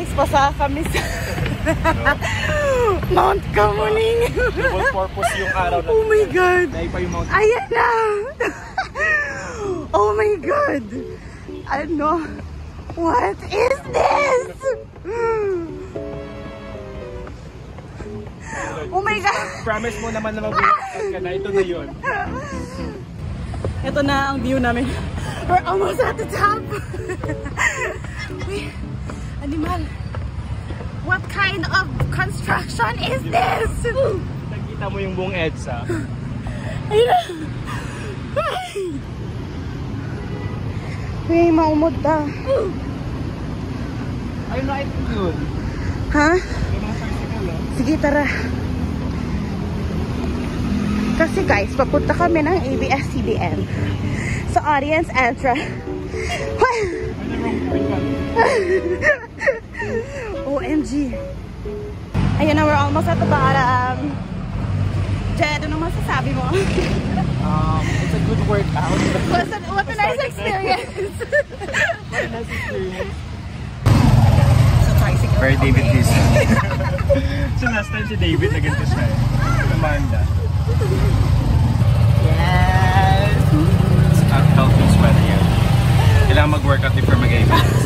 guys, pasa kami sa Mount Kamuning. Double purpose yung araw na. Oh my God. Ayan na. Oh my God. Ano? What is this? Oh my God. Promise mo naman na mabuhay ka na. Ito na yun. Ito na ang view namin. We're almost at the top. Wait, animal. What kind of construction is this? Nakita mo yung buong EDSA. Ayun. Hey, maumod na. Ayun na, ito yun. Ha? May mga tricycle, no? Sige, tara. Kasi guys, papunta kami ng ABS-CBN sa audience entrance. OMG. Ayun na, we're almost at the bottom. Jed, ano masasabi mo? It's a good workout. What a nice experience. What a nice experience. Very David Houston. So last time si David na ganito siya. Amanda. Yes! Ang healthy sweater yan. Kailangan mag-workout before mag-events.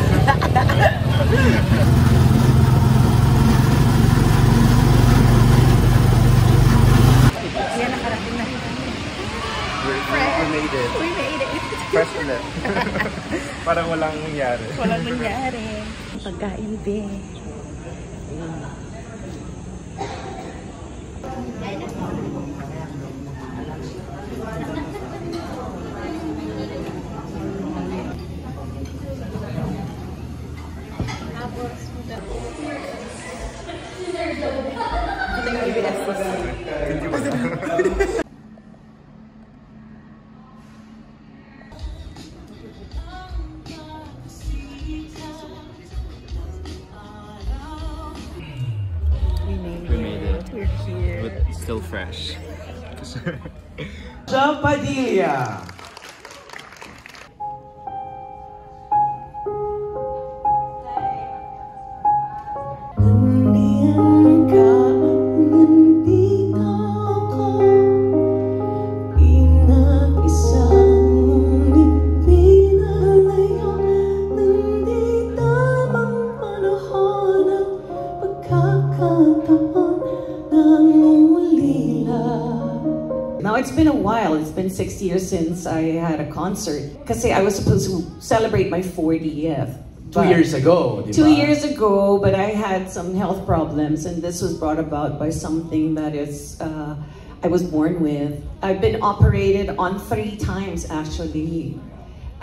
Yan, nakarating na. We made it. We made it. Fresh ulit. Parang walang nangyari. Walang nangyari. Pagkain din. We made it. We're here. But it's still fresh. John Padilla. Now it's been a while. It's been 6 years since I had a concert. Kasi I was supposed to celebrate my 40th. 2 years ago, di ba? 2 years ago, but I had some health problems, and this was brought about by something that is I was born with. I've been operated on 3 times actually.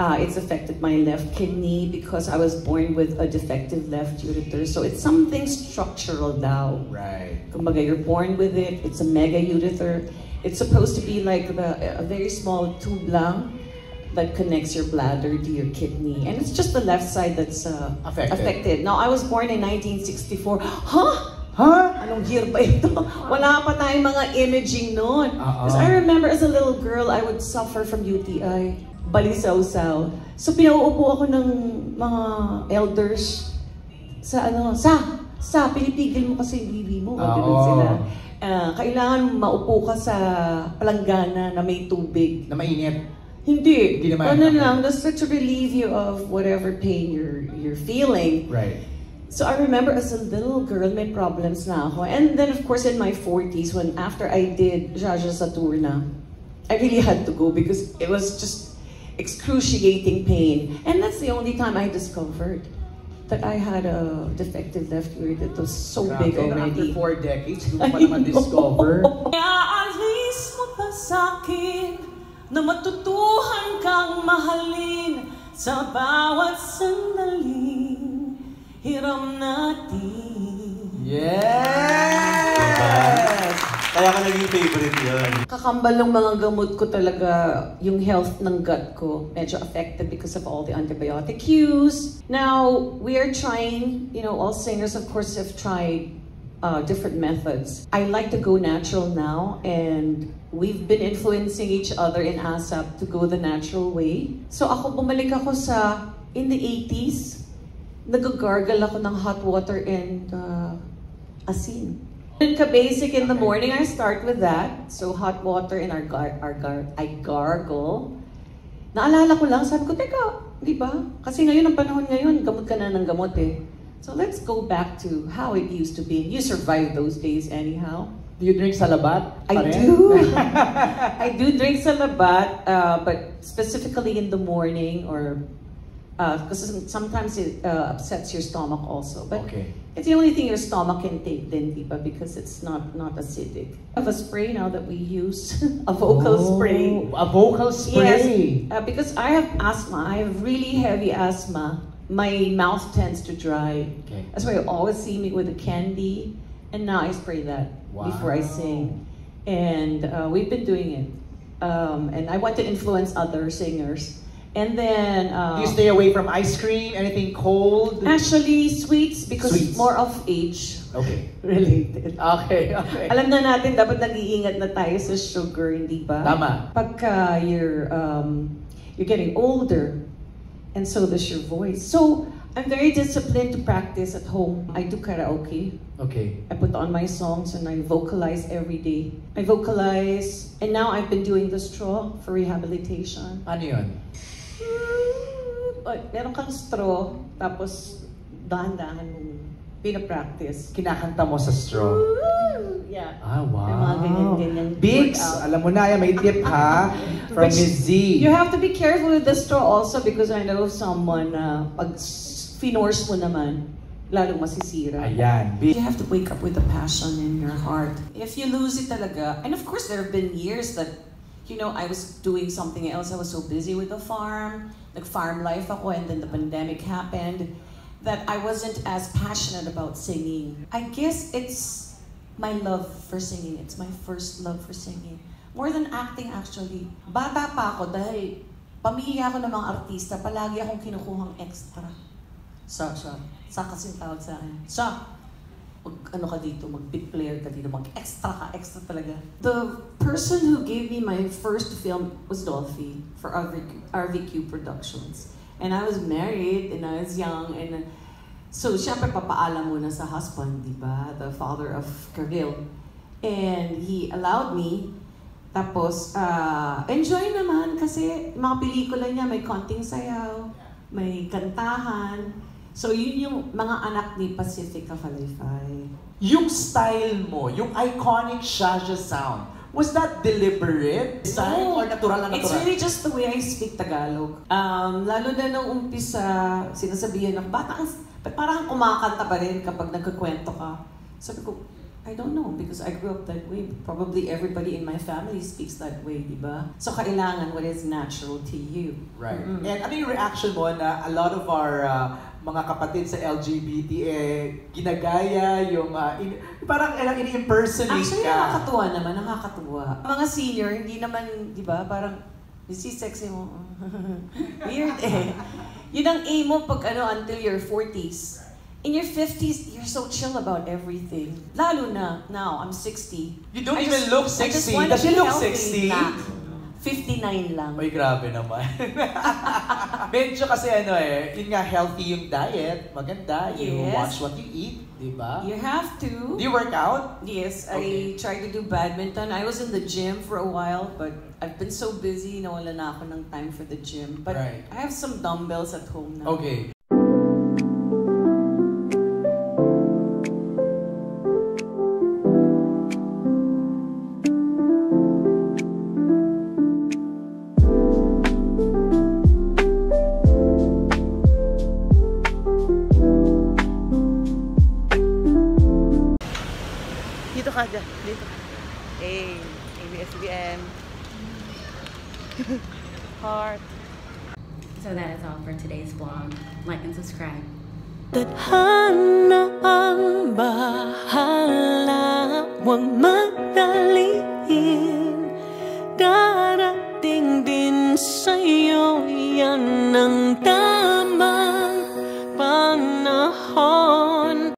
It's affected my left kidney because I was born with a defective left ureter. So it's something structural now. Right. Kumbaga, you're born with it. It's a mega ureter. It's supposed to be like a very small tube lang that connects your bladder to your kidney. And it's just the left side that's affected. Now, I was born in 1964. Huh? Huh? Anong year ba ito? Wala pa tayong mga imaging noon. Because I remember as a little girl, I would suffer from UTI. Balisaw-saw. So, pinauupo ako ng mga elders sa pinipigil mo kasi yung bibi mo. Ganun sila. Kailangan maupo ka sa palanggana na may tubig. Na mainit? Hindi. Hindi naman. Ano lang, just to relieve you of whatever pain you're feeling. Right. So I remember as a little girl, may problems na ako. And then of course in my 40s, after I did Jaja Saturna, I really had to go because it was just excruciating pain. And that's the only time I discovered that I had a defective left ear that was so big already. After 4 decades, hindi mo pa naman discover. Kaya alis mo pa sa'kin na matutuhan kang mahalin sa bawat sandaling hiram natin. Yes! Kaya ka naging favorite yun. Kakambal ng mga gamot ko talaga, yung health ng gut ko, medyo affected because of all the antibiotic use. Now, we are trying, all singers of course have tried different methods. I like to go natural now, and we've been influencing each other in ASAP to go the natural way. So bumalik ako in the 80s, nag-gargle ako ng hot water and asin. And ka-basic in the morning, I start with that. So hot water and I gargle. Naalala ko lang, sabi ko, teka, di ba? Kasi ngayon, ang panahon ngayon, gamot ka na ng gamot eh. So let's go back to how it used to be. You survived those days anyhow. Do you drink salabat? I do. I do drink salabat, but specifically in the morning or because sometimes it upsets your stomach also. But it's the only thing your stomach can take then, diba? Because it's not acidic. I have a spray now that we use, a vocal spray. A vocal spray? Yes, because I have asthma. I have really heavy asthma. My mouth tends to dry. Okay. That's why you always see me with a candy. And now I spray that before I sing. And we've been doing it. And I want to influence other singers. And then... do you stay away from ice cream? Anything cold? Actually, sweets because sweets. More of age. Okay. Related. Okay. Alam na natin, dapat nag-iingat na tayo sa sugar, hindi ba? Tama. Pagka you're getting older, and so does your voice. So, I'm very disciplined to practice at home. I do karaoke. Okay. I put on my songs and I vocalize every day. I vocalize, and now I've been doing the straw for rehabilitation. Ano yun? Meron kang straw, tapos dahan-dahan mong pinapractice. Kinakanta mo sa straw. Yeah. Ah, wow. May mga ganyan-ganyan Bigs, workout. alam mo na yan, may tip ha? From Miss Z. You have to be careful with the straw also because I know someone, pag finors mo naman, lalong masisira. Ayan. You have to wake up with a passion in your heart. If you lose it talaga, and of course there have been years that, you know, I was doing something else. I was so busy with the farm, nag-farm life ako, and then the pandemic happened, that I wasn't as passionate about singing. I guess it's my love for singing. It's my first love for singing. More than acting actually. Bata pa ako dahil pamilya ako ng mga artista, palagi akong kinukuhang extra. Sa kasing tawag sa akin. Ano ka dito, mag-big player ka dito, mag-extra talaga. The person who gave me my first film was Dolphy for RVQ Productions. And I was married and I was young and so syempre papaalam muna sa husband, di ba? The father of Karil. And he allowed me. Tapos, enjoy naman kasi mga pelikula niya may konting sayaw, may kantahan. So yun yung mga anak ni Pacifica Falifay. Yung style mo, yung iconic Shasha sound, was that deliberate? Design or natural na natural? It's really just the way I speak Tagalog. Lalo na nung umpisa, sinasabihan ako, ba't parang kumakanta pa rin kapag nagkakwento ka? Sabi ko, I don't know because I grew up that way. Probably everybody in my family speaks that way, di ba? So kailangan what is natural to you. Right. And ano yung reaction mo na a lot of our mga kapatid sa LGBT ginagaya yung parang ini-impersonate Actually, ka? nakakatuwa. Mga senior, hindi naman, di ba, parang, si sexy mo. Weird eh. Yun ang aim mo pag until your 40s. In your 50s, you're so chill about everything. Lalo na, now, I'm 60. You don't even look 60. Does she look 60? 59 lang. Ay, grabe naman. Medyo kasi yun nga, healthy yung diet, maganda. You watch what you eat, di ba? You have to. Do you work out? Yes, Okay. I try to do badminton. I was in the gym for a while, but I've been so busy, nawala na ako ng time for the gym. But Right. I have some dumbbells at home now. Okay. Dito ka dyan. Dito. Hey, ABS-CBN. Heart. So that is all for today's vlog. Like and subscribe. Tadhana ang bahala, huwag magdaliin. Darating din sa'yo yan ang tamang panahon.